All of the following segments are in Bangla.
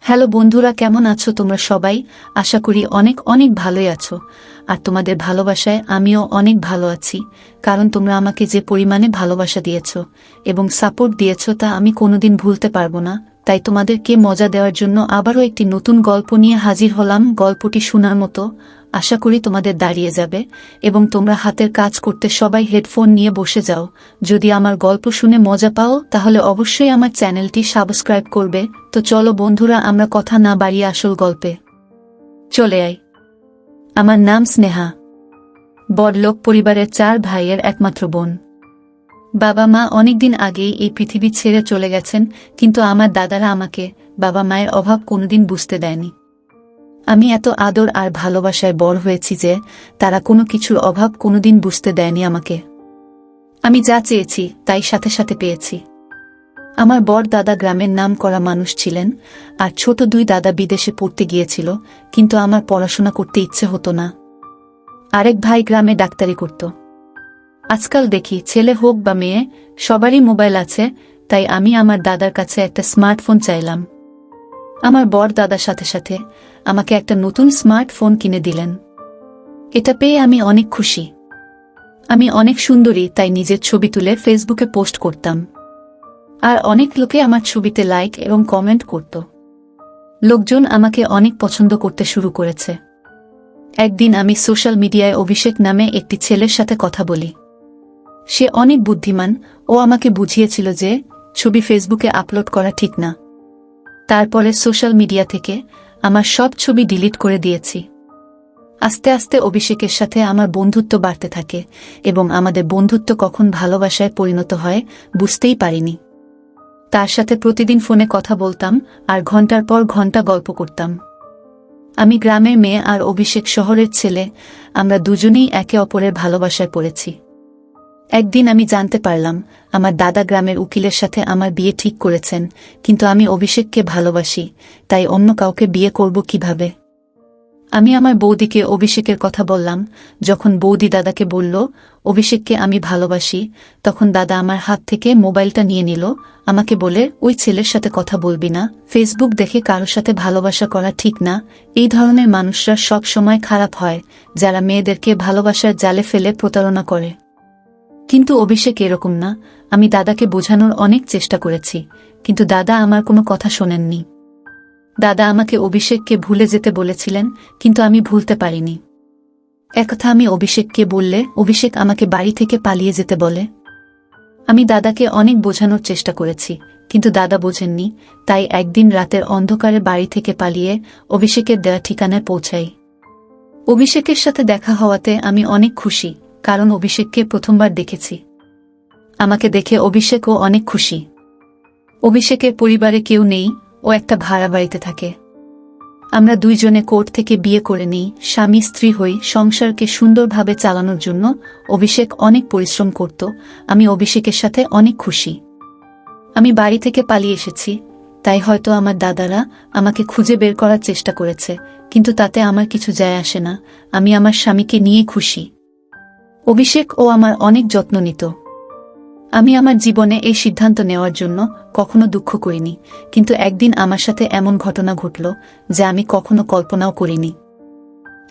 হ্যালো বন্ধুরা, কেমন আছো তোমরা সবাই? আশা করি অনেক অনেক ভালোই আছো। আর তোমাদের ভালোবাসায় আমিও অনেক ভালো আছি, কারণ তোমরা আমাকে যে পরিমাণে ভালোবাসা দিয়েছো এবং সাপোর্ট দিয়েছো তা আমি কোনোদিন ভুলতে পারবো না। তাই তোমাদেরকে মজা দেওয়ার জন্য আবারও একটি নতুন গল্প নিয়ে হাজির হলাম। গল্পটি শোনার মতো আশা করি তোমাদের দাঁড়িয়ে যাবে এবং তোমরা হাতের কাজ করতে সবাই হেডফোন নিয়ে বসে যাও। যদি আমার গল্প শুনে মজা পাও তাহলে অবশ্যই আমার চ্যানেলটি সাবস্ক্রাইব করবে। তো চলো বন্ধুরা, আমরা কথা না বাড়িয়ে আসল গল্পে চলে আই। আমার নাম স্নেহা। বড়লোক পরিবারের 4 ভাইয়ের একমাত্র বোন। বাবা মা অনেকদিন আগেই এই পৃথিবী ছেড়ে চলে গেছেন, কিন্তু আমার দাদারা আমাকে বাবা মায়ের অভাব কোনোদিন বুঝতে দেয়নি। আমি এত আদর আর ভালোবাসায় বড় হয়েছি যে তারা কোনো কিছুর অভাব কোনোদিন বুঝতে দেয়নি আমাকে। আমি যা চেয়েছি তাই সাথে সাথে পেয়েছি। আমার বড় দাদা গ্রামের নাম করা মানুষ ছিলেন, আর ছোট 2 দাদা বিদেশে পড়তে গিয়েছিল, কিন্তু আমার পড়াশোনা করতে ইচ্ছে হতো না। আরেক ভাই গ্রামে ডাক্তারি করত। আজকাল দেখি ছেলে হোক বা মেয়ে সবারই মোবাইল আছে, তাই আমি আমার দাদার কাছে একটা স্মার্টফোন চাইলাম। আমার বড় দাদার সাথে সাথে আমাকে একটা নতুন স্মার্টফোন কিনে দিলেন। এটা পেয়ে আমি অনেক খুশি। আমি অনেক সুন্দরী, তাই নিজের ছবি তুলে ফেসবুকে পোস্ট করতাম, আর অনেক লোকে আমার ছবিতে লাইক এবং কমেন্ট করত। লোকজন আমাকে অনেক পছন্দ করতে শুরু করেছে। একদিন আমি সোশ্যাল মিডিয়ায় অভিষেক নামে একটি ছেলের সাথে কথা বলি। সে অনেক বুদ্ধিমান, ও আমাকে বুঝিয়েছিল যে ছবি ফেসবুকে আপলোড করা ঠিক না। তারপরে সোশ্যাল মিডিয়া থেকে আমার সব ছবি ডিলিট করে দিয়েছি। আস্তে আস্তে অভিষেকের সাথে আমার বন্ধুত্ব বাড়তে থাকে এবং আমাদের বন্ধুত্ব কখন ভালোবাসায় পরিণত হয় বুঝতেই পারিনি। তার সাথে প্রতিদিন ফোনে কথা বলতাম আর ঘন্টার পর ঘন্টা গল্প করতাম। আমি গ্রামের মেয়ে আর অভিষেক শহরের ছেলে, আমরা দুজনেই একে অপরের ভালোবাসায় পড়েছি। একদিন আমি জানতে পারলাম আমার দাদা গ্রামের উকিলের সাথে আমার বিয়ে ঠিক করেছেন, কিন্তু আমি অভিষেককে ভালোবাসি, তাই অন্য কাউকে বিয়ে করব কিভাবে? আমি আমার বৌদিকে অভিষেকের কথা বললাম। যখন বৌদি দাদাকে বলল অভিষেককে আমি ভালোবাসি, তখন দাদা আমার হাত থেকে মোবাইলটা নিয়ে নিল, আমাকে বলে ওই ছেলের সাথে কথা বলবি না, ফেসবুক দেখে কারো সাথে ভালোবাসা করা ঠিক না। এই ধরনের মানুষরা সব সময় খারাপ হয়, যারা মেয়েদেরকে ভালোবাসার জালে ফেলে প্রতারণা করে। কিন্তু অভিষেক এরকম না। আমি দাদাকে বোঝানোর অনেক চেষ্টা করেছি, কিন্তু দাদা আমার কোনো কথা শোনেননি। দাদা আমাকে অভিষেককে ভুলে যেতে বলেছিলেন, কিন্তু আমি ভুলতে পারিনি। একথা আমি অভিষেককে বললে অভিষেক আমাকে বাড়ি থেকে পালিয়ে যেতে বলে। আমি দাদাকে অনেক বোঝানোর চেষ্টা করেছি, কিন্তু দাদা বোঝেননি। তাই একদিন রাতের অন্ধকারে বাড়ি থেকে পালিয়ে অভিষেকের দেওয়া ঠিকানায় পৌঁছাই। অভিষেকের সাথে দেখা হওয়াতে আমি অনেক খুশি, কারণ অভিষেককে প্রথমবার দেখেছি। আমাকে দেখে অভিষেকও অনেক খুশি। অভিষেকের পরিবারে কেউ নেই, ও একটা ভাড়া বাড়িতে থাকে। আমরা দুইজনে কোর্ট থেকে বিয়ে করে নিই, স্বামী স্ত্রী হই। সংসারকে সুন্দরভাবে চালানোর জন্য অভিষেক অনেক পরিশ্রম করত। আমি অভিষেকের সাথে অনেক খুশি। আমি বাড়ি থেকে পালিয়ে এসেছি, তাই হয়তো আমার দাদারা আমাকে খুঁজে বের করার চেষ্টা করেছে, কিন্তু তাতে আমার কিছু যায় আসে না। আমি আমার স্বামীকে নিয়ে খুশি। অভিষেক ও আমার অনেক যত্ন নিত। আমি আমার জীবনে এই সিদ্ধান্ত নেওয়ার জন্য কখনো দুঃখ করিনি, কিন্তু একদিন আমার সাথে এমন ঘটনা ঘটল যা আমি কখনো কল্পনাও করিনি।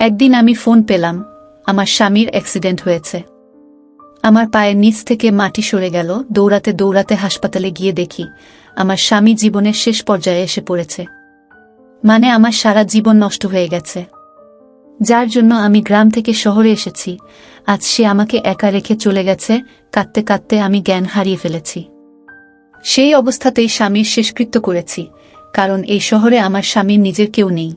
একদিন আমি ফোন পেলাম আমার স্বামীর অ্যাক্সিডেন্ট হয়েছে। আমার পায়ের নিচ থেকে মাটি সরে গেল। দৌড়াতে দৌড়াতে হাসপাতালে গিয়ে দেখি আমার স্বামী জীবনের শেষ পর্যায়ে এসে পড়েছে। মানে আমার সারা জীবন নষ্ট হয়ে গেছে, যার জন্য আমি গ্রাম থেকে শহরে এসেছি। আজ সে আমাকে একা রেখে চলে গেছে। কাঁদতে কাঁদতে আমি জ্ঞান হারিয়ে ফেলেছি। সেই অবস্থাতেই স্বামীর শেষকৃত্য করেছি, কারণ এই শহরে আমার স্বামীর নিজের কেউ নেই,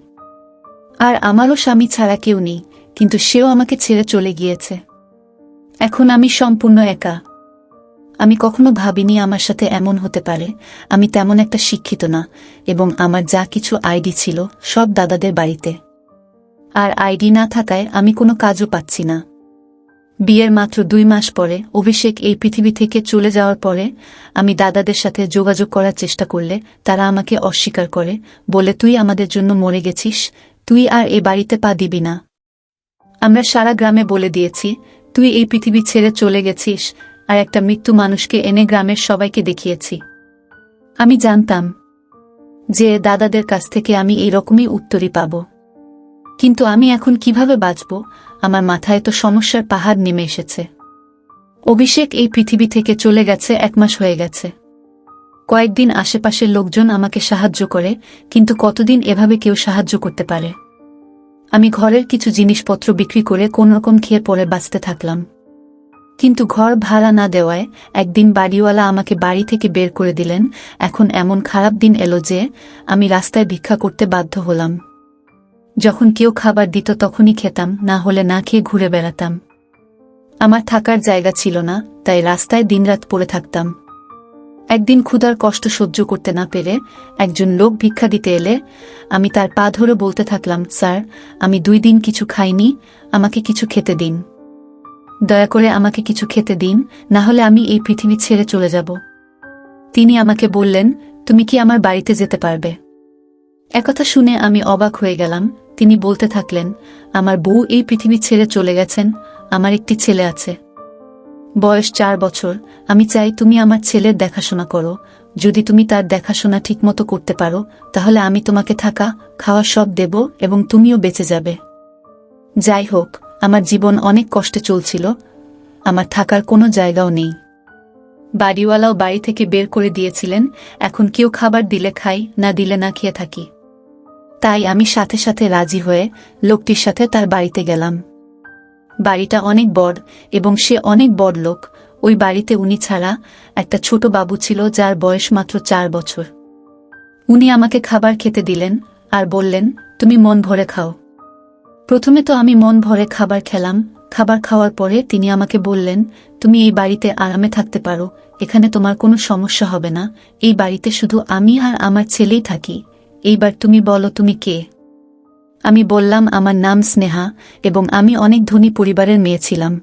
আর আমারও স্বামী ছাড়া কেউ নেই, কিন্তু সেও আমাকে ছেড়ে চলে গিয়েছে। এখন আমি সম্পূর্ণ একা। আমি কখনো ভাবিনি আমার সাথে এমন হতে পারে। আমি তেমন একটা শিক্ষিত না, এবং আমার যা কিছু আইডি ছিল সব দাদাদের বাড়িতে, আর আইডি না থাকায় আমি কোনো কাজও পাচ্ছি না। বিয়ের মাত্র 2 মাস পরে অভিষেক এই পৃথিবী থেকে চলে যাওয়ার পরে আমি দাদাদের সাথে যোগাযোগ করার চেষ্টা করলে তারা আমাকে অস্বীকার করে, বলে তুই আমাদের জন্য মরে গেছিস, তুই আর এ বাড়িতে পা দিবি না। আমরা সারা গ্রামে বলে দিয়েছি তুই এই পৃথিবী ছেড়ে চলে গেছিস, আর একটা মৃত্যু মানুষকে এনে গ্রামের সবাইকে দেখিয়েছি। আমি জানতাম যে দাদাদের কাছ থেকে আমি এইরকমই উত্তরই পাব। কিন্তু আমি এখন কিভাবে বাঁচব? আমার মাথায় তো সমস্যার পাহাড় নেমে এসেছে। অভিষেক এই পৃথিবী থেকে চলে গেছে 1 মাস হয়ে গেছে। কয়েকদিন আশেপাশের লোকজন আমাকে সাহায্য করে, কিন্তু কতদিন এভাবে কেউ সাহায্য করতে পারে? আমি ঘরের কিছু জিনিসপত্র বিক্রি করে কোনরকম খেয়ে পরে বাঁচতে থাকলাম। কিন্তু ঘর ভাড়া না দেওয়ায় একদিন বাড়িওয়ালা আমাকে বাড়ি থেকে বের করে দিলেন। এখন এমন খারাপ দিন এলো যে আমি রাস্তায় ভিক্ষা করতে বাধ্য হলাম। যখন কেউ খাবার দিত তখনই খেতাম, না হলে না খেয়ে ঘুরে বেড়াতাম। আমার থাকার জায়গা ছিল না, তাই রাস্তায় দিনরাত পড়ে থাকতাম। একদিন ক্ষুধার কষ্ট সহ্য করতে না পেরে একজন লোক ভিক্ষা দিতে এলে আমি তার পা ধরে বলতে থাকলাম, স্যার, আমি 2 দিন কিছু খাইনি, আমাকে কিছু খেতে দিন। দয়া করে আমাকে কিছু খেতে দিন, না হলে আমি এই পৃথিবী ছেড়ে চলে যাব। তিনি আমাকে বললেন, তুমি কি আমার বাড়িতে যেতে পারবে? একথা শুনে আমি অবাক হয়ে গেলাম। তিনি বলতে থাকলেন, আমার বউ এই পৃথিবী ছেড়ে চলে গেছেন, আমার একটি ছেলে আছে, বয়স 4 বছর। আমি চাই তুমি আমার ছেলের দেখাশোনা করো। যদি তুমি তার দেখাশোনা ঠিকমতো করতে পারো, তাহলে আমি তোমাকে থাকা খাওয়া সব দেব এবং তুমিও বেঁচে যাবে। যাই হোক, আমার জীবন অনেক কষ্টে চলছিল, আমার থাকার কোনো জায়গাও নেই। বাড়িওয়ালাও বাড়ি থেকে বের করে দিয়েছিলেন। এখন কেউ খাবার দিলে খাই, না দিলে না খেয়ে থাকি। তাই আমি সাথে সাথে রাজি হয়ে লোকটির সাথে তার বাড়িতে গেলাম। বাড়িটা অনেক বড় এবং সে অনেক বড় লোক। ওই বাড়িতে উনি ছাড়া একটা ছোট বাবু ছিল, যার বয়স মাত্র 4 বছর। উনি আমাকে খাবার খেতে দিলেন আর বললেন, তুমি মন ভরে খাও। প্রথমে তো আমি মন ভরে খাবার খেলাম। খাবার খাওয়ার পরে তিনি আমাকে বললেন, তুমি এই বাড়িতে আরামে থাকতে পারো, এখানে তোমার কোনো সমস্যা হবে না। এই বাড়িতে শুধু আমি আর আমার ছেলেই থাকি। এইবার তুমি বলো, তুমি কে? আমি বললাম, আমার নাম স্নেহা এবং আমি অনেক ধনী পরিবারের মেয়ে ছিলাম।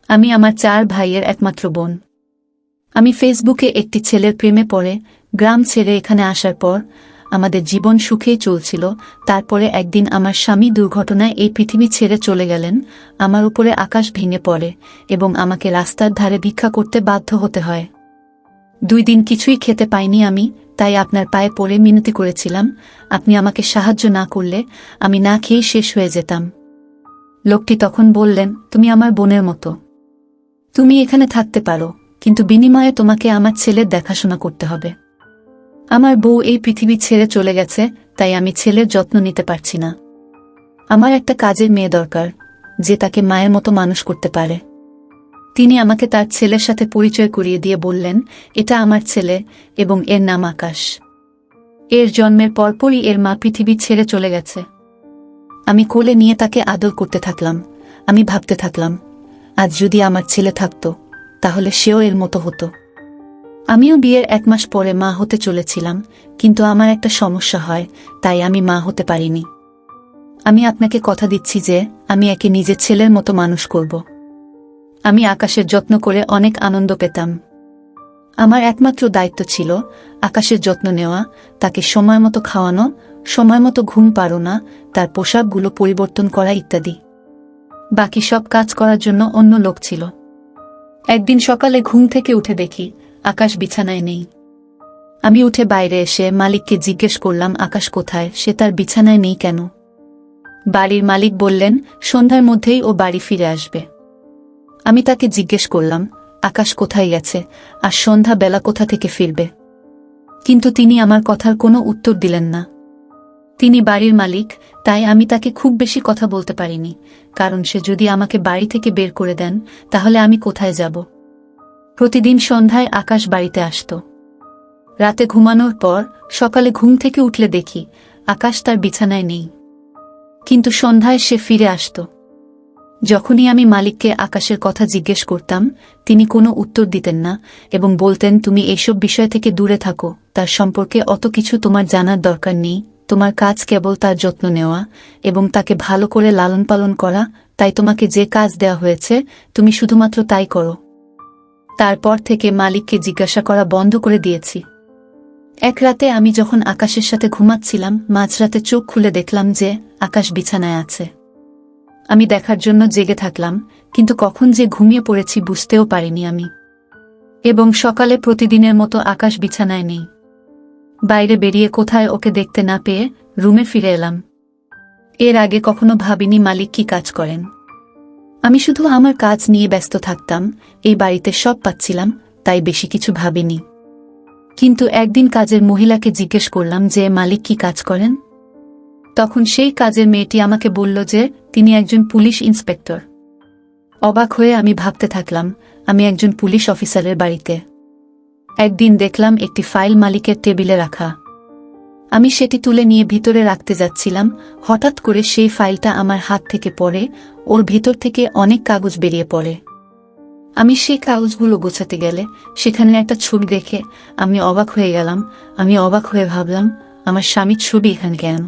আমি আমার 4 ভাইয়ের একমাত্র বোন। আমি ফেসবুকে একটি ছেলের প্রেমে পড়ে গ্রাম ছেড়ে এখানে আসার পর আমাদের জীবন সুখেই চলছিল। তারপরে একদিন আমার স্বামী দুর্ঘটনায় এই পৃথিবী ছেড়ে চলে গেলেন। আমার উপরে আকাশ ভেঙে পড়ে এবং আমাকে রাস্তার ধারে ভিক্ষা করতে বাধ্য হতে হয়। 2 দিন কিছুই খেতে পাইনি আমি, তাই আপনার পায়ে পড়ে মিনতি করেছিলাম। আপনি আমাকে সাহায্য না করলে আমি না খেয়ে শেষ হয়ে যেতাম। লোকটি তখন বললেন, তুমি আমার বোনের মতো, তুমি এখানে থাকতে পারো, কিন্তু বিনিময়ে তোমাকে আমার ছেলের দেখাশোনা করতে হবে। আমার বউ এই পৃথিবী ছেড়ে চলে গেছে, তাই আমি ছেলের যত্ন নিতে পারছি না। আমার একটা কাজের মেয়ে দরকার, যে তাকে মায়ের মতো মানুষ করতে পারে। তিনি আমাকে তার ছেলের সাথে পরিচয় করিয়ে দিয়ে বললেন, এটা আমার ছেলে এবং এর নাম আকাশ। এর জন্মের পরপরই এর মা পৃথিবী ছেড়ে চলে গেছে। আমি কোলে নিয়ে তাকে আদর করতে থাকলাম। আমি ভাবতে থাকলাম, আজ যদি আমার ছেলে থাকতো, তাহলে সেও এর মতো হতো। আমিও বিয়ের 1 মাস পরে মা হতে চলেছিলাম, কিন্তু আমার একটা সমস্যা হয়, তাই আমি মা হতে পারিনি। আমি আপনাকে কথা দিচ্ছি যে আমি একে নিজের ছেলের মতো মানুষ করব। আমি আকাশের যত্ন করে অনেক আনন্দ পেতাম। আমার একমাত্র দায়িত্ব ছিল আকাশের যত্ন নেওয়া, তাকে সময় মতো খাওয়ানো, সময় মতো ঘুম পাড়ানো, তার পোশাকগুলো পরিবর্তন করা ইত্যাদি। বাকি সব কাজ করার জন্য অন্য লোক ছিল। একদিন সকালে ঘুম থেকে উঠে দেখি আকাশ বিছানায় নেই। আমি উঠে বাইরে এসে মালিককে জিজ্ঞেস করলাম, আকাশ কোথায়? সে তার বিছানায় নেই কেন? বাড়ির মালিক বললেন, সন্ধ্যার মধ্যেই ও বাড়ি ফিরে আসবে। আমি তাকে জিজ্ঞেস করলাম, আকাশ কোথায় গেছে আর সন্ধ্যা বেলা কোথা থেকে ফিরবে? কিন্তু তিনি আমার কথার কোনো উত্তর দিলেন না। তিনি বাড়ির মালিক, তাই আমি তাকে খুব বেশি কথা বলতে পারিনি, কারণ সে যদি আমাকে বাড়ি থেকে বের করে দেন, তাহলে আমি কোথায় যাব? প্রতিদিন সন্ধ্যায় আকাশ বাড়িতে আসত। রাতে ঘুমানোর পর সকালে ঘুম থেকে উঠলে দেখি আকাশ তার বিছানায় নেই, কিন্তু সন্ধ্যায় সে ফিরে আসত। যখনই আমি মালিককে আকাশের কথা জিজ্ঞেস করতাম, তিনি কোনো উত্তর দিতেন না এবং বলতেন, তুমি এইসব বিষয় থেকে দূরে থাকো, তার সম্পর্কে অত কিছু তোমার জানার দরকার নেই। তোমার কাজ কেবল তার যত্ন নেওয়া এবং তাকে ভালো করে লালন পালন করা, তাই তোমাকে যে কাজ দেওয়া হয়েছে তুমি শুধুমাত্র তাই করো। তারপর থেকে মালিককে জিজ্ঞাসা করা বন্ধ করে দিয়েছি। এক রাতে আমি যখন আকাশের সাথে ঘুমাচ্ছিলাম, মাঝরাতে চোখ খুলে দেখলাম যে আকাশ বিছানায় আছে। আমি দেখার জন্য জেগে থাকলাম, কিন্তু কখন যে ঘুমিয়ে পড়েছি বুঝতেও পারিনি আমি। এবং সকালে প্রতিদিনের মতো আকাশ বিছানায় নেই। বাইরে বেরিয়ে কোথায় ওকে দেখতে না পেয়ে রুমে ফিরে এলাম। এর আগে কখনো ভাবিনি মালিক কি কাজ করেন। আমি শুধু আমার কাজ নিয়ে ব্যস্ত থাকতাম, এই বাড়িতে সব পাচ্ছিলাম, তাই বেশি কিছু ভাবিনি। কিন্তু একদিন কাজের মহিলাকে জিজ্ঞেস করলাম যে মালিক কি কাজ করেন। তখন সেই কাজের মেয়েটি আমাকে বলল যে তিনি একজন পুলিশ ইন্সপেক্টর। অবাক হয়ে আমি ভাবতে থাকলাম আমি একজন পুলিশ অফিসারের বাড়িতে। একদিন দেখলাম একটি ফাইল মালিকের টেবিলে রাখা। আমি সেটি তুলে নিয়ে ভিতরে রাখতে যাচ্ছিলাম, হঠাৎ করে সেই ফাইলটা আমার হাত থেকে পড়ে, ওর ভেতর থেকে অনেক কাগজ বেরিয়ে পড়ে। আমি সেই কাগজগুলো গোছাতে গেলে সেখানে একটা ছবি দেখে আমি অবাক হয়ে গেলাম। আমি অবাক হয়ে ভাবলাম আমার স্বামীর ছবি এখানে কেন।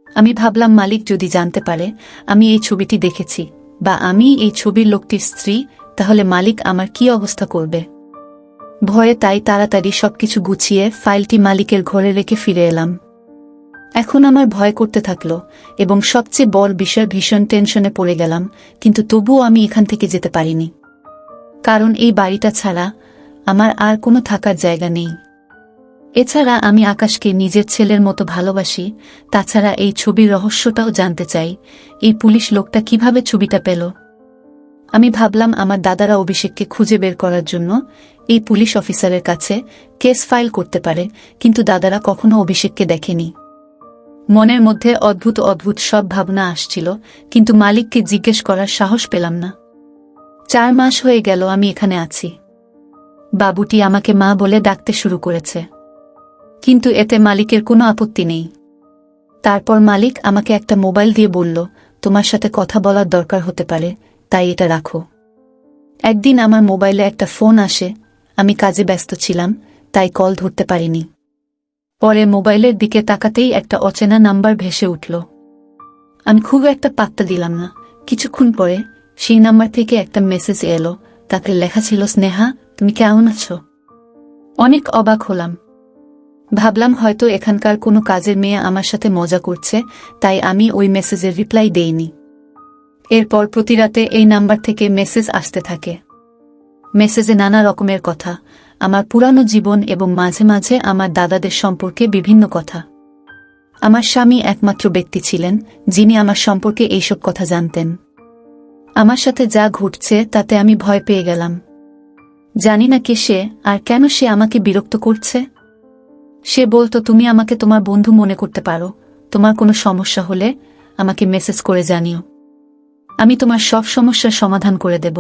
আমি ভাবলাম মালিক যদি জানতে পারে আমি এই ছবিটি দেখেছি বা আমি এই ছবির লোকটির স্ত্রী, তাহলে মালিক আমার কি অবস্থা করবে। ভয়ে তাই তাড়াতাড়ি সবকিছু গুছিয়ে ফাইলটি মালিকের ঘরে রেখে ফিরে এলাম। এখন আমার ভয় করতে থাকলো এবং সবচেয়ে বড় বিষয় ভীষণ টেনশনে পড়ে গেলাম, কিন্তু তবুও আমি এখান থেকে যেতে পারিনি। কারণ এই বাড়িটা ছাড়া আমার আর কোনো থাকার জায়গা নেই। এছাড়া আমি আকাশকে নিজের ছেলের মতো ভালোবাসি। তাছাড়া এই ছবির রহস্যটাও জানতে চাই, এই পুলিশ লোকটা কিভাবে ছবিটা পেল। আমি ভাবলাম আমার দাদারা অভিষেককে খুঁজে বের করার জন্য এই পুলিশ অফিসারের কাছে কেস ফাইল করতে পারে, কিন্তু দাদারা কখনো অভিষেককে দেখেনি। মনের মধ্যে অদ্ভুত অদ্ভুত সব ভাবনা আসছিল, কিন্তু মালিককে জিজ্ঞেস করার সাহস পেলাম না। 4 মাস হয়ে গেল আমি এখানে আছি। বাবুটি আমাকে মা বলে ডাকতে শুরু করেছে, কিন্তু এতে মালিকের কোনো আপত্তি নেই। তারপর মালিক আমাকে একটা মোবাইল দিয়ে বলল, তোমার সাথে কথা বলার দরকার হতে পারে, তাই এটা রাখো। একদিন আমার মোবাইলে একটা ফোন আসে, আমি কাজে ব্যস্ত ছিলাম তাই কল ধরতে পারিনি। পরে মোবাইলের দিকে তাকাতেই একটা অচেনা নাম্বার ভেসে উঠল। আমি খুব একটা পাত্তা দিলাম না। কিছুক্ষণ পরে সেই নাম্বার থেকে একটা মেসেজ এলো, তাতে লেখা ছিল, স্নেহা তুমি কেমন আছো। অনেক অবাক হলাম। ভাবলাম হয়তো এখানকার কোনো কাজের মেয়ে আমার সাথে মজা করছে, তাই আমি ওই মেসেজের রিপ্লাই দেইনি। এরপর প্রতি রাতে এই নাম্বার থেকে মেসেজ আসতে থাকে। মেসেজে নানা রকমের কথা, আমার পুরানো জীবন এবং মাঝে মাঝে আমার দাদাদের সম্পর্কে বিভিন্ন কথা। আমার স্বামী একমাত্র ব্যক্তি ছিলেন যিনি আমার সম্পর্কে এইসব কথা জানতেন। আমার সাথে যা ঘটছে তাতে আমি ভয় পেয়ে গেলাম। জানি না কে সে আর কেন সে আমাকে বিরক্ত করছে। সে বলতো, তুমি আমাকে তোমার বন্ধু মনে করতে পারো, তোমার কোনো সমস্যা হলে আমাকে মেসেজ করে জানিও, আমি তোমার সব সমস্যার সমাধান করে দেব।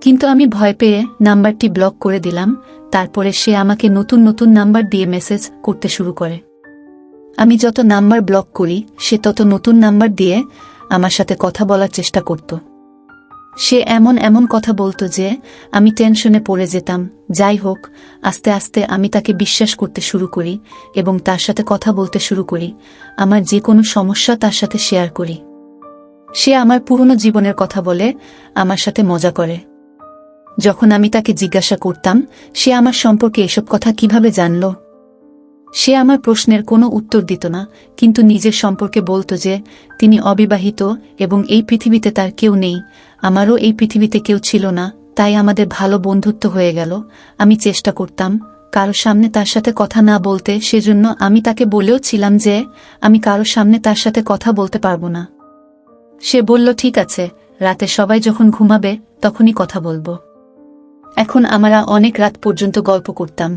কিন্তু আমি ভয় পেয়ে নাম্বারটি ব্লক করে দিলাম। তারপরে সে আমাকে নতুন নতুন নাম্বার দিয়ে মেসেজ করতে শুরু করে। আমি যত নাম্বার ব্লক করি সে তত নতুন নাম্বার দিয়ে আমার সাথে কথা বলার চেষ্টা করত। সে এমন এমন কথা বলতো যে আমি টেনশনে পড়ে যেতাম। যাই হোক, আস্তে আস্তে আমি তাকে বিশ্বাস করতে শুরু করি এবং তার সাথে কথা বলতে শুরু করি। আমার যে কোনো সমস্যা তার সাথে শেয়ার করি। সে আমার পুরনো জীবনের কথা বলে, আমার সাথে মজা করে। যখন আমি তাকে জিজ্ঞাসা করতাম সে আমার সম্পর্কে এসব কথা কিভাবে জানল, সে আমার প্রশ্নের কোনো উত্তর দিত না, কিন্তু নিজের সম্পর্কে বলতো যে তিনি অবিবাহিত এবং এই পৃথিবীতে তার কেউ নেই। আমারও এই পৃথিবীতে কেউ ছিল না, তাই আমাদের ভালো বন্ধুত্ব হয়ে গেল। আমি চেষ্টা করতাম কারো সামনে তার সাথে কথা না বলতে, সেজন্য আমি তাকে বলেও ছিলাম যে আমি কারো সামনে তার সাথে কথা বলতে পারবো না। সে বলল, ঠিক আছে, রাতে সবাই যখন ঘুমাবে তখনই কথা বলবো। এখন আমরা অনেক রাত পর্যন্ত গল্প করতাম।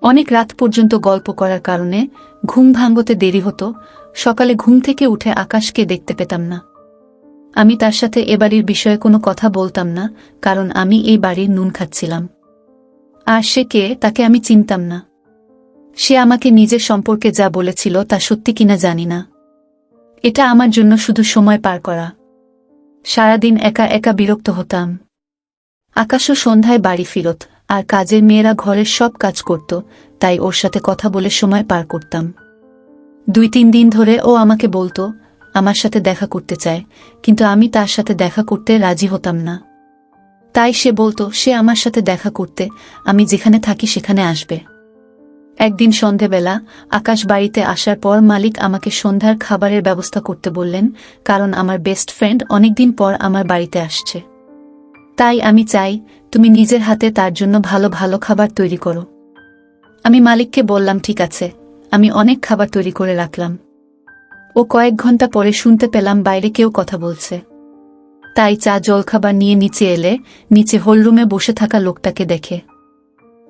অনেক রাত পর্যন্ত গল্প করার কারণে ঘুম ভাঙতে দেরি হতো। সকালে ঘুম থেকে উঠে আকাশকে দেখতে পেতাম না। আমি তার সাথে এ বাড়ির বিষয়ে কোনো কথা বলতাম না, কারণ আমি এই বাড়ির নুন খাচ্ছিলাম। আর সে কে তাকে আমি চিনতাম না। সে আমাকে নিজের সম্পর্কে যা বলেছিল তা সত্যি কিনা জানি না। এটা আমার জন্য শুধু সময় পার করা। সারাদিন একা একা বিরক্ত হতাম। আকাশও সন্ধ্যায় বাড়ি ফিরত, আর কাজের মেয়েরা ঘরের সব কাজ করত, তাই ওর সাথে কথা বলে সময় পার করতাম। 2-3 দিন ধরে ও আমাকে বলতো আমার সাথে দেখা করতে চায়, কিন্তু আমি তার সাথে দেখা করতে রাজি হতাম না। তাই সে বলতো সে আমার সাথে দেখা করতে আমি যেখানে থাকি সেখানে আসবে। একদিন সন্ধেবেলা আকাশ বাড়িতে আসার পর মালিক আমাকে সন্ধ্যার খাবারের ব্যবস্থা করতে বললেন, কারণ আমার বেস্ট ফ্রেন্ড অনেকদিন পর আমার বাড়িতে আসছে। তাই আমি চাই তুমি নিজের হাতে তার জন্য ভালো ভালো খাবার তৈরি করো। আমি মালিককে বললাম ঠিক আছে, আমি অনেক খাবার তৈরি করে রাখলাম। ও কয়েক ঘন্টা পরে শুনতে পেলাম বাইরে কেউ কথা বলছে। তাই চা জলখাবার নিয়ে নিচে এলে নিচে হলরুমে বসে থাকা লোকটাকে দেখে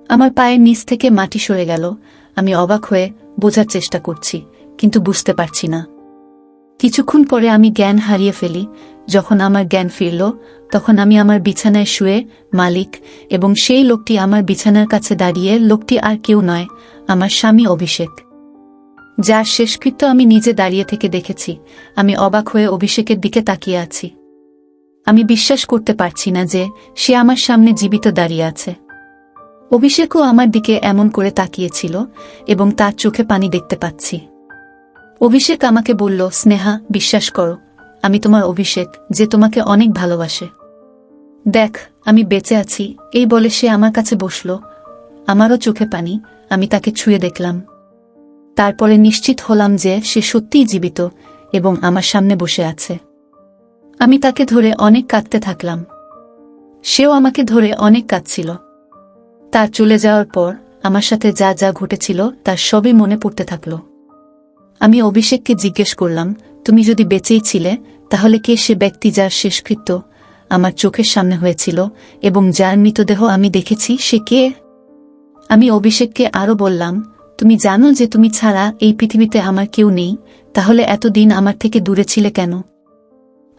আমার পায়ের নিচ থেকে মাটি সরে গেল। আমি অবাক হয়ে বোঝার চেষ্টা করছি, কিন্তু বুঝতে পারছি না। কিছুক্ষণ পরে আমি জ্ঞান হারিয়ে ফেলি। যখন আমার জ্ঞান ফিরল, তখন আমি আমার বিছানায় শুয়ে মালিক এবং সেই লোকটি আমার বিছানার কাছে দাঁড়িয়ে। লোকটি আর কেউ নয়, আমার স্বামী অভিষেক, যার শেষকৃত্য আমি নিজে দাঁড়িয়ে থেকে দেখেছি। আমি অবাক হয়ে অভিষেকের দিকে তাকিয়ে আছি। আমি বিশ্বাস করতে পারছি না যে সে আমার সামনে জীবিত দাঁড়িয়ে আছে। অভিষেকও আমার দিকে এমন করে তাকিয়েছিল এবং তার চোখে পানি দেখতে পাচ্ছি। অভিষেক আমাকে বলল, স্নেহা, বিশ্বাস করো, আমি তোমার অভিষেক, যে তোমাকে অনেক ভালোবাসে। দেখ, আমি বেঁচে আছি। এই বলে সে আমার কাছে বসল। আমারও চোখে পানি। আমি তাকে ছুঁয়ে দেখলাম। তারপরে নিশ্চিত হলাম যে সে সত্যিই জীবিত এবং আমার সামনে বসে আছে। আমি তাকে ধরে অনেক কাঁদতে থাকলাম। সেও আমাকে ধরে অনেক কাঁদছিল। তার চলে যাওয়ার পর আমার সাথে যা যা ঘটেছিল তার সবই মনে পড়তে থাকল। আমি অভিষেককে জিজ্ঞেস করলাম, তুমি যদি বেঁচেই ছিলে, তাহলে কে সে ব্যক্তি যার শেষকৃত্য আমার চোখের সামনে হয়েছিল এবং যার মৃতদেহ আমি দেখেছি, সে কে? আমি অভিষেককে আরও বললাম, তুমি জানো যে তুমি ছাড়া এই পৃথিবীতে আমার কেউ নেই, তাহলে এতদিন আমার থেকে দূরে ছিলে কেন?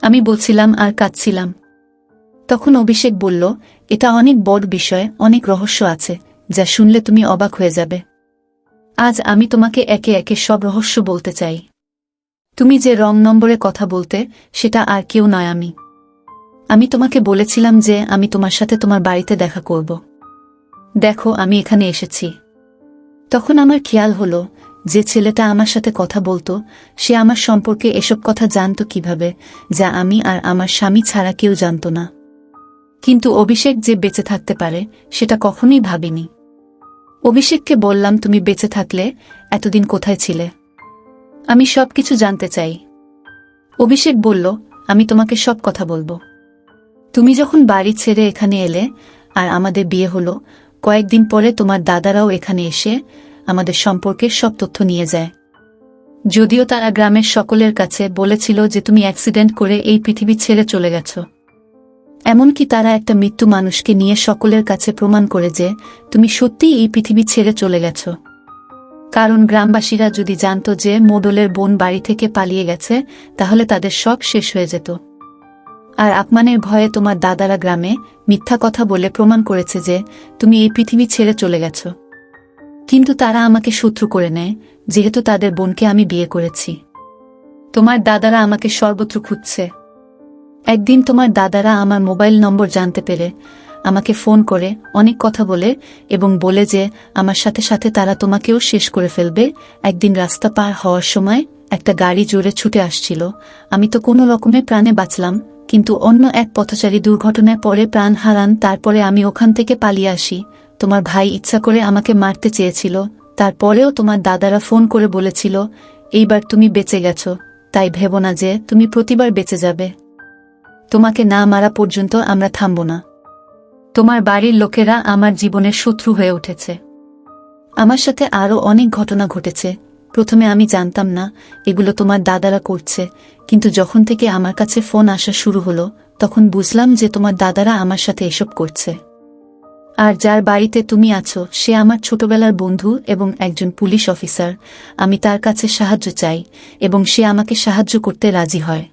আমি বলছিলাম আর কাঁদছিলাম। তখন অভিষেক বলল, এটা অনেক বড় বিষয়, অনেক রহস্য আছে যা শুনলে তুমি অবাক হয়ে যাবে। আজ আমি তোমাকে একে একে সব রহস্য বলতে চাই। তুমি যে রং নম্বরে কথা বলতে, সেটা আর কেউ নয় আমি। আমি তোমাকে বলেছিলাম যে আমি তোমার সাথে তোমার বাড়িতে দেখা করব। দেখো, আমি এখানে এসেছি। তখন আমার খেয়াল হলো, যে ছেলেটা আমার সাথে কথা বলতো, সে আমার সম্পর্কে এসব কথা জানত কিভাবে, যা আমি আর আমার স্বামী ছাড়া কেউ জানত না। কিন্তু অভিষেক যে বেঁচে থাকতে পারে, সেটা কখনোই ভাবিনি। অভিষেককে বললাম, তুমি বেঁচে থাকলে এতদিন কোথায় ছিলে? আমি সবকিছু জানতে চাই। অভিষেক বলল, আমি তোমাকে সব কথা বলবো। তুমি যখন বাড়ি ছেড়ে এখানে এলে আর আমাদের বিয়ে হলো, কয়েকদিন পরে তোমার দাদারাও এখানে এসে আমাদের সম্পর্কে সব তথ্য নিয়ে যায়। যদিও তারা গ্রামের সকলের কাছে বলেছিল যে তুমি অ্যাক্সিডেন্ট করে এই পৃথিবী ছেড়ে চলে গেছ। এমনকি তারা একটা মৃত্যু মানুষকে নিয়ে সকলের কাছে প্রমাণ করে যে তুমি সত্যিই এই পৃথিবী ছেড়ে চলে গেছ। কারণ গ্রামবাসীরা যদি জানত যে মোডলের বোন বাড়ি থেকে পালিয়ে গেছে, তাহলে তাদের সব শেষ হয়ে যেত। আর আপমানের ভয়ে তোমার দাদারা গ্রামে মিথ্যা কথা বলে প্রমাণ করেছে যে তুমি এই পৃথিবী ছেড়ে চলে গেছ। কিন্তু তারা আমাকে শত্রু করে নেয়, যেহেতু তাদের বোনকে আমি বিয়ে করেছি। তোমার দাদারা আমাকে সর্বত্র খুঁজছে। একদিন তোমার দাদারা আমার মোবাইল নম্বর জানতে পেরে আমাকে ফোন করে অনেক কথা বলে এবং বলে যে আমার সাথে সাথে তারা তোমাকেও শেষ করে ফেলবে। একদিন রাস্তা পার হওয়ার সময় একটা গাড়ি জোরে ছুটে আসছিল। আমি তো কোনো রকমে প্রাণে বাঁচলাম, কিন্তু অন্য এক পথচারী দুর্ঘটনায় পরে প্রাণ হারান। তারপরে আমি ওখান থেকে পালিয়ে আসি। তোমার ভাই ইচ্ছা করে আমাকে মারতে চেয়েছিল। তারপরেও তোমার দাদারা ফোন করে বলেছিল, এইবার তুমি বেঁচে গেছো, তাই ভেবো না যে তুমি প্রতিবার বেঁচে যাবে। তোমাকে না মারা পর্যন্ত আমরা থামব না। তোমার বাড়ির লোকেরা আমার জীবনের শত্রু হয়ে উঠেছে। আমার সাথে আরও অনেক ঘটনা ঘটেছে। প্রথমে আমি জানতাম না এগুলো তোমার দাদারা করছে, কিন্তু যখন থেকে আমার কাছে ফোন আসা শুরু হলো, তখন বুঝলাম যে তোমার দাদারা আমার সাথে এসব করছে। আর যার বাড়িতে তুমি আছো, সে আমার ছোটবেলার বন্ধু এবং একজন পুলিশ অফিসার। আমি তার কাছে সাহায্য চাই এবং সে আমাকে সাহায্য করতে রাজি হয়।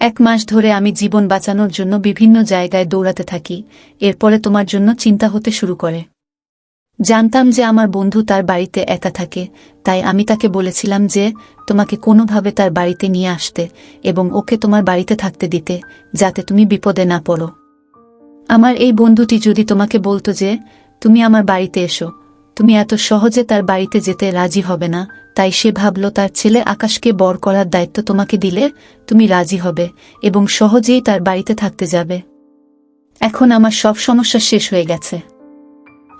1 মাস ধরে আমি জীবন বাঁচানোর জন্য বিভিন্ন জায়গায় দৌড়াতে থাকি। এরপরে তোমার জন্য চিন্তা হতে শুরু করে। জানতাম যে আমার বন্ধু তার বাড়িতে একা থাকে, তাই আমি তাকে বলেছিলাম যে তোমাকে কোনোভাবে তার বাড়িতে নিয়ে আসতে এবং ওকে তোমার বাড়িতে থাকতে দিতে, যাতে তুমি বিপদে না পড়ো। আমার এই বন্ধুটি যদি তোমাকে বলতো যে তুমি আমার বাড়িতে এসো, তুমি এত সহজে তার বাড়িতে যেতে রাজি হবে না। তাই সে ভাবল তার ছেলে আকাশকে বর করার দায়িত্ব তোমাকে দিলে তুমি রাজি হবে এবং সহজেই তার বাড়িতে থাকতে যাবে। এখন আমার সব সমস্যা শেষ হয়ে গেছে।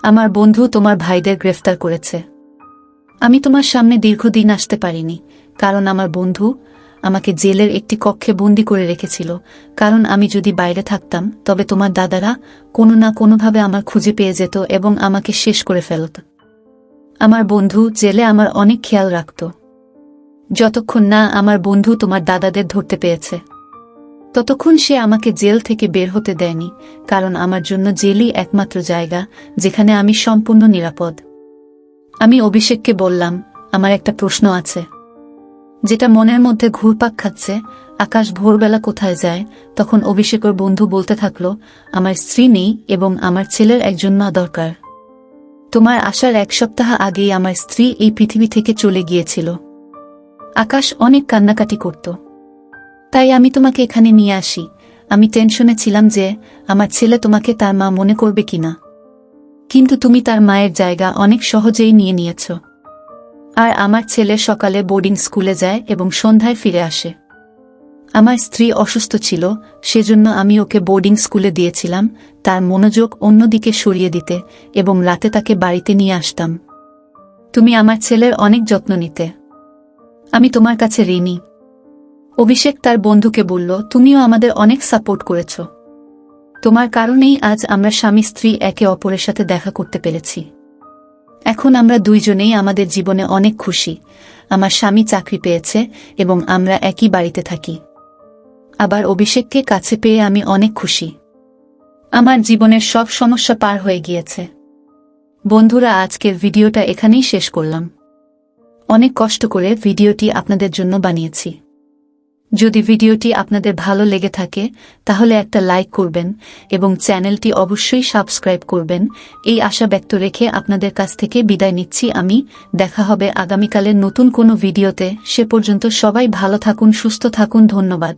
আমার বন্ধু তোমার ভাইদের গ্রেফতার করেছে। আমি তোমার সামনে দীর্ঘদিন আসতে পারিনি, কারণ আমার বন্ধু আমাকে জেলের একটি কক্ষে বন্দি করে রেখেছিল। কারণ আমি যদি বাইরে থাকতাম, তবে তোমার দাদারা কোনো না কোনোভাবে আমার খুঁজে পেয়ে যেত এবং আমাকে শেষ করে ফেলত। আমার বন্ধু জেলে আমার অনেক খেয়াল রাখত, যতক্ষণ না আমার বন্ধু তোমার দাদাদের ধরতে পেয়েছে ততক্ষণ সে আমাকে জেল থেকে বের হতে দেয়নি, কারণ আমার জন্য জেলই একমাত্র জায়গা যেখানে আমি সম্পূর্ণ নিরাপদ। আমি অভিষেককে বললাম, আমার একটা প্রশ্ন আছে যেটা মনের মধ্যে ঘুরপাক খাচ্ছে। আকাশ ভোরবেলা কোথায় যায়? তখন অভিষেকের বন্ধু বলতে থাকলো, আমার স্ত্রী নেই এবং আমার ছেলের একজন মা দরকার। তোমার আসার 1 সপ্তাহ আগেই আমার স্ত্রী এই পৃথিবী থেকে চলে গিয়েছিল। আকাশ অনেক কান্নাকাটি করত। তাই আমি তোমাকে এখানে নিয়ে আসি। আমি টেনশনে ছিলাম যে আমার ছেলে তোমাকে তার মা মনে করবে কিনা, কিন্তু তুমি তার মায়ের জায়গা অনেক সহজেই নিয়ে নিয়েছ। আর আমার ছেলে সকালে বোর্ডিং স্কুলে যায় এবং সন্ধ্যায় ফিরে আসে। আমার স্ত্রী অসুস্থ ছিল, সেজন্য আমি ওকে বোর্ডিং স্কুলে দিয়েছিলাম তার মনোযোগ অন্যদিকে সরিয়ে দিতে, এবং রাতে তাকে বাড়িতে নিয়ে আসতাম। তুমি আমার ছেলের অনেক যত্ন নিতে। আমি তোমার কাছে ঋণী। অভিষেক তার বন্ধুকে বলল, তুমিও আমাদের অনেক সাপোর্ট করেছ। তোমার কারণেই আজ আমরা স্বামী স্ত্রী একে অপরের সাথে দেখা করতে পেরেছি। এখন আমরা দুইজনেই আমাদের জীবনে অনেক খুশি। আমার স্বামী চাকরি পেয়েছে এবং আমরা একই বাড়িতে থাকি। আবার অভিষেককে কাছে পেয়ে আমি অনেক খুশি। আমার জীবনের সব সমস্যা পার হয়ে গিয়েছে। বন্ধুরা, আজকের ভিডিওটা এখানেই শেষ করলাম। অনেক কষ্ট করে ভিডিওটি আপনাদের জন্য বানিয়েছি। যদি ভিডিওটি আপনাদের ভালো লেগে থাকে তাহলে একটা লাইক করবেন এবং চ্যানেলটি অবশ্যই সাবস্ক্রাইব করবেন। এই আশা ব্যক্ত রেখে আপনাদের কাছ থেকে বিদায় নিচ্ছি আমি। দেখা হবে আগামীকালের নতুন কোনো ভিডিওতে। সে পর্যন্ত সবাই ভালো থাকুন, সুস্থ থাকুন। ধন্যবাদ।